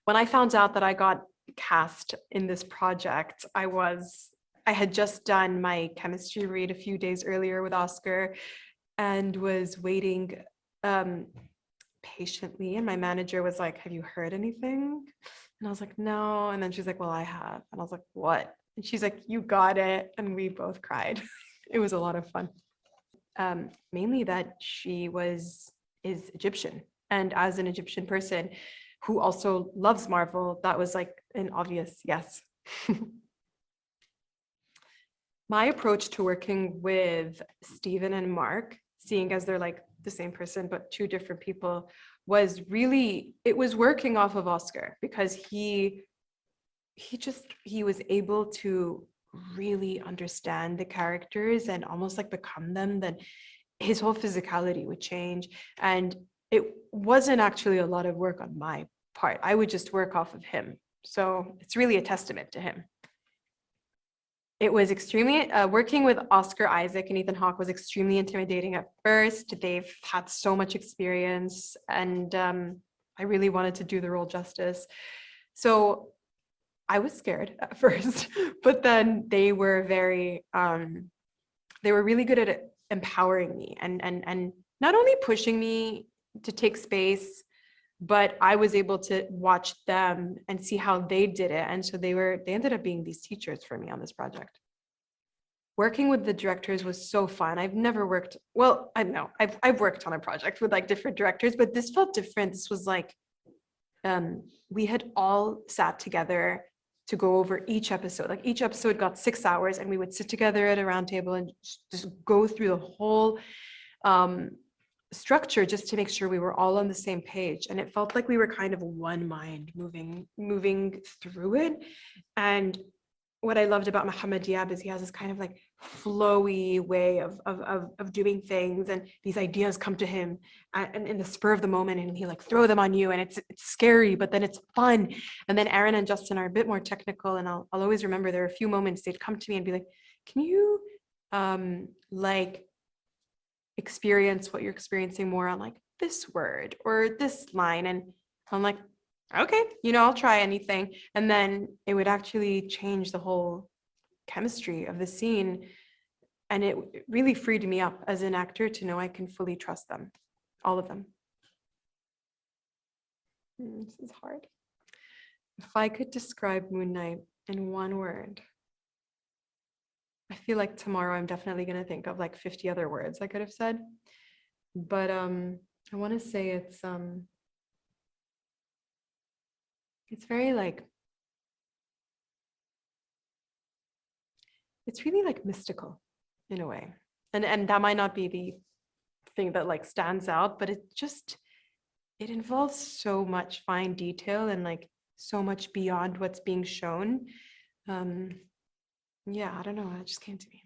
when I found out that I got cast in this project, I had just done my chemistry read a few days earlier with Oscar and was waiting patiently. And my manager was like, "Have you heard anything?" And I was like, "No." And then she's like, "Well, I have." And I was like, "What?" And she's like, "You got it." And we both cried. It was a lot of fun. Mainly that she is Egyptian. And as an Egyptian person who also loves Marvel, that was like an obvious yes. My approach to working with Steven and Mark, seeing as they're like the same person but two different people, was really, it was working off of Oscar because he was able to really understand the characters and almost like become them. Then his whole physicality would change, and it wasn't actually a lot of work on my part. I would just work off of him. So it's really a testament to him. It was extremely, working with Oscar Isaac and Ethan Hawke was extremely intimidating at first. They've had so much experience, and I really wanted to do the role justice. So I was scared at first, but then they were they were really good at empowering me and not only pushing me to take space, but I was able to watch them and see how they did it. And so they ended up being these teachers for me on this project. Working with the directors was so fun. I've never worked, well, I know I've worked on a project with like different directors, but this felt different. This was like, we had all sat together to go over each episode. Like each episode got 6 hours, and we would sit together at a round table and just go through the whole structure just to make sure we were all on the same page. And it felt like we were kind of one mind moving through it. And what I loved about Muhammad Diab is he has this kind of like flowy way of doing things, and these ideas come to him and in the spur of the moment, and he like throw them on you, and it's scary, but then it's fun. And then Aaron and Justin are a bit more technical, and I'll always remember there are a few moments they'd come to me and be like, "Can you like experience what you're experiencing more on like this word or this line?" And I'm like, "Okay, I'll try anything." And then it would actually change the whole chemistry of the scene. And it really freed me up as an actor to know I can fully trust them, all of them. This is hard. If I could describe Moon Knight in one word, I feel like tomorrow I'm definitely going to think of like 50 other words I could have said. But I want to say it's very like, it's really like mystical in a way. And that might not be the thing that like stands out, but it involves so much fine detail and like so much beyond what's being shown. Yeah, I don't know, it just came to me.